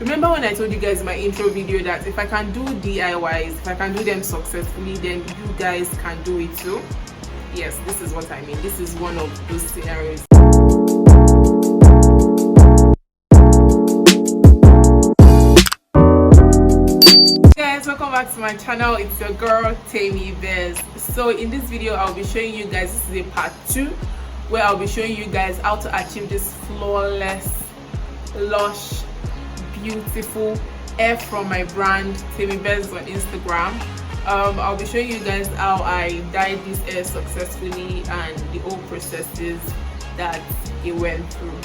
Remember when I told you guys in my intro video that if I can do DIYs, if I can do them successfully, then you guys can do it too? Yes, this is what I mean. This is one of those scenarios. Guys, welcome back to my channel. It's your girl Tammy Bez. So in this video I'll be showing you guys, this is a part 2 where I'll be showing you guys how to achieve this flawless, lush, beautiful hair from my brand Tammy Bez on Instagram. I'll be showing you guys how I dyed this hair successfully and the whole processes that it went through.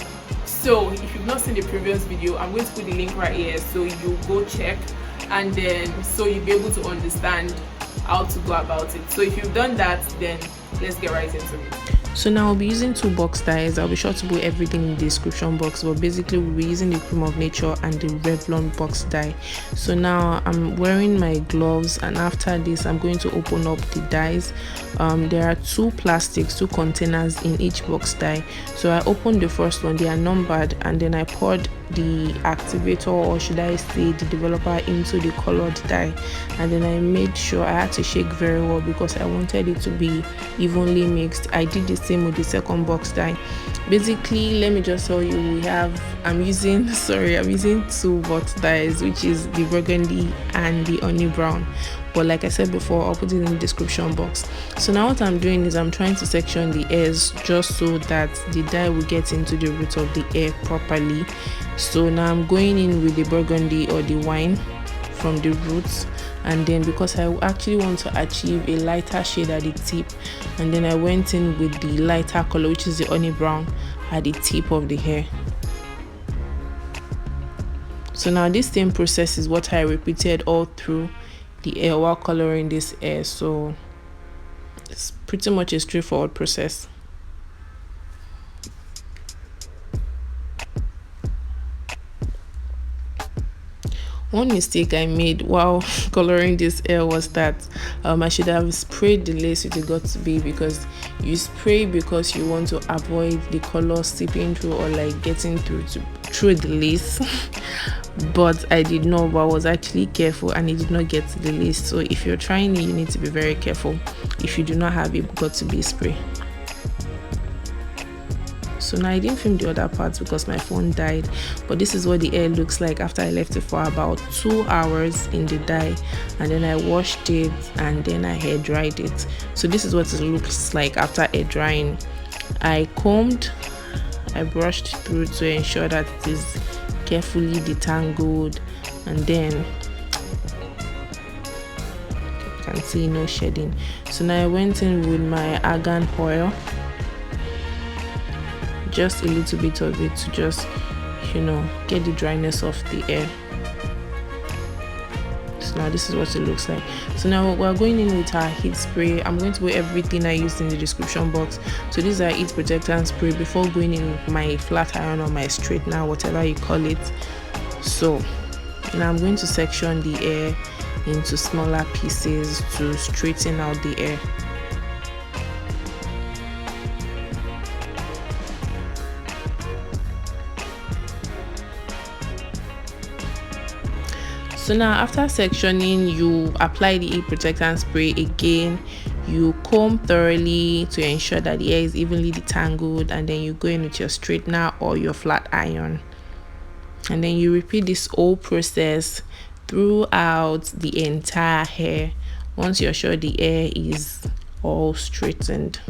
So if you've not seen the previous video, I'm going to put the link right here so you go check, and then so you'll be able to understand how to go about it. So if you've done that, then let's get right into it. So now I'll be using 2 box dyes. I'll be sure to put everything in the description box, but basically we'll be using the Creme of Nature and the Revlon box dye. So now I'm wearing my gloves, and after this I'm going to open up the dyes. There are 2 containers in each box dye. So I opened the first one, they are numbered, and then I poured the activator, or should I say the developer, into the colored dye, and then I made sure I had to shake very well because I wanted it to be evenly mixed. I did the same with the second box dye. Basically, let me just tell you, I'm using 2 box dyes, which is the Burgundy and the honey brown, but like I said before, I'll put it in the description box. So now what I'm doing is I'm trying to section the hairs just so that the dye will get into the root of the hair properly. So now I'm going in with the Burgundy or the wine from the roots, and then because I actually want to achieve a lighter shade at the tip, and then I went in with the lighter color, which is the honey brown, at the tip of the hair. So now this same process is what I repeated all through the hair while coloring this hair. So it's pretty much a straightforward process. One mistake I made while coloring this hair was that I should have sprayed the lace with a got be, because you spray because you want to avoid the color seeping through or like getting through the lace. But I did not, but I was actually careful and it did not get to the lace. So if you're trying it, you need to be very careful if you do not have a got to be spray. So now I didn't film the other parts because my phone died, but this is what the hair looks like after I left it for about 2 hours in the dye, and then I washed it and then I hair dried it. So this is what it looks like after hair drying. I combed, I brushed through to ensure that it is carefully detangled, and then you can see no shedding. So now I went in with my Argan Oil, just a little bit of it to just, get the dryness off the hair. So now this is what it looks like. So now we're going in with our heat spray. I'm going to put everything I used in the description box. So these are heat protectant spray before going in with my flat iron or my straightener, whatever you call it. So now I'm going to section the hair into smaller pieces to straighten out the hair. So now after sectioning, you apply the heat protectant spray again. You comb thoroughly to ensure that the hair is evenly detangled, and then you go in with your straightener or your flat iron, and then you repeat this whole process throughout the entire hair once you're sure the hair is all straightened.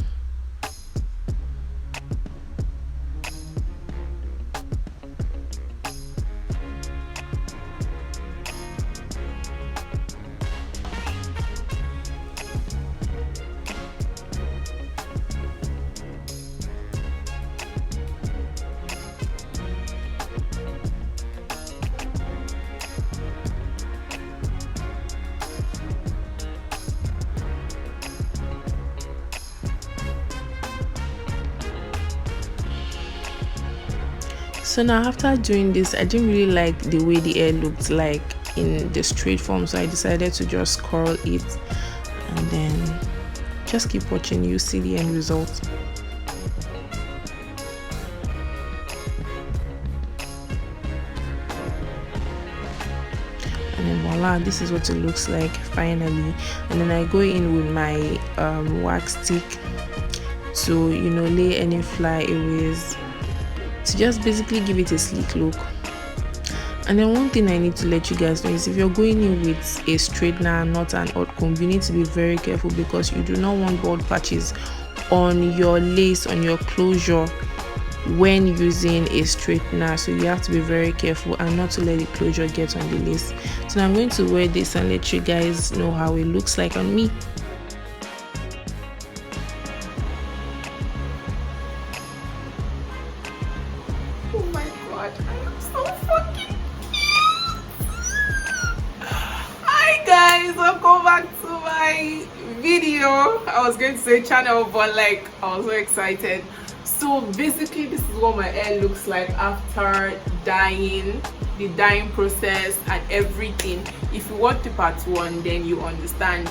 So now after doing this, I didn't really like the way the hair looked like in the straight form, so I decided to just curl it, and then just keep watching, you see the end result. and then voila, this is what it looks like finally. And then I go in with my wax stick to, you know, lay any flyaways, to just basically give it a sleek look. And then one thing I need to let you guys know is if you're going in with a straightener, not an hot comb, you need to be very careful, because you do not want bald patches on your lace, on your closure, when using a straightener. So you have to be very careful and not to let the closure get on the lace. So now I'm going to wear this and let you guys know how it looks like on me. Oh my god, I am so fucking cute. Hi guys, welcome back to my video. I was going to say channel, but like I was so excited. So basically this is what my hair looks like after dyeing, the dyeing process and everything. If you watch the part 1, then you understand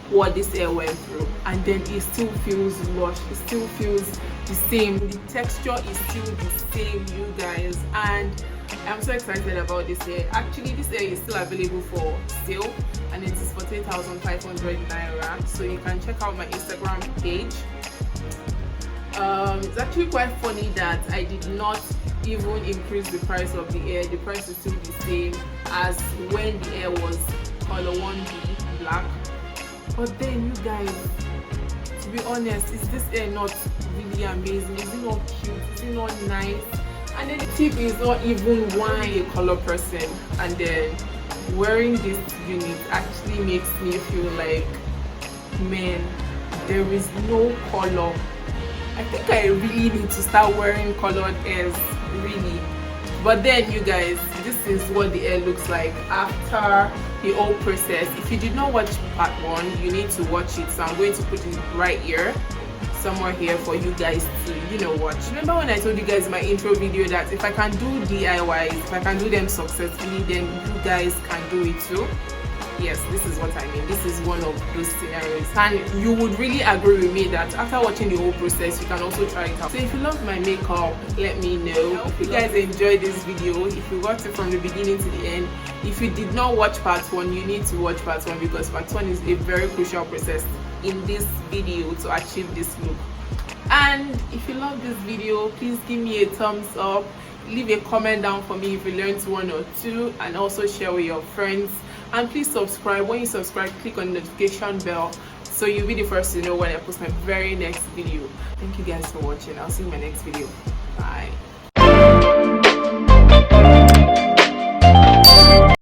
what this hair went through, and then it still feels lush, it still feels the same, the texture is still the same, you guys, and I'm so excited about this hair. Actually this hair is still available for sale and it is for 3,500 naira, so you can check out my Instagram page. It's actually quite funny that I did not even increase the price of the hair. The price is still the same as when the hair was color 1B black. But then you guys, to be honest, is this hair not really amazing? Is it not cute? Is it not nice? And then the tip is not even one a color person, and then wearing this unit actually makes me feel like, man, there is no color. I think I really need to start wearing colored hairs, really. But then you guys, this is what the hair looks like after the whole process. If you did not watch part 1, you need to watch it, so I'm going to put it right here, somewhere here, for you guys to, you know, watch. Remember when I told you guys in my intro video that if I can do DIYs, if I can do them successfully, then you guys can do it too? Yes, this is what I mean. This is one of those scenarios, and you would really agree with me that after watching the whole process, you can also try it out. So if you love my makeup, let me know. I hope you guys enjoyed this video. If you watched it from the beginning to the end, if you did not watch part 1, you need to watch part 1, because part 1 is a very crucial process in this video to achieve this look. And if you love this video, please give me a thumbs up, leave a comment down for me if you learned 1 or 2, and also share with your friends. And please subscribe. When you subscribe, click on the notification bell so you'll be the first to know when I post my very next video. Thank you guys for watching. I'll see you in my next video.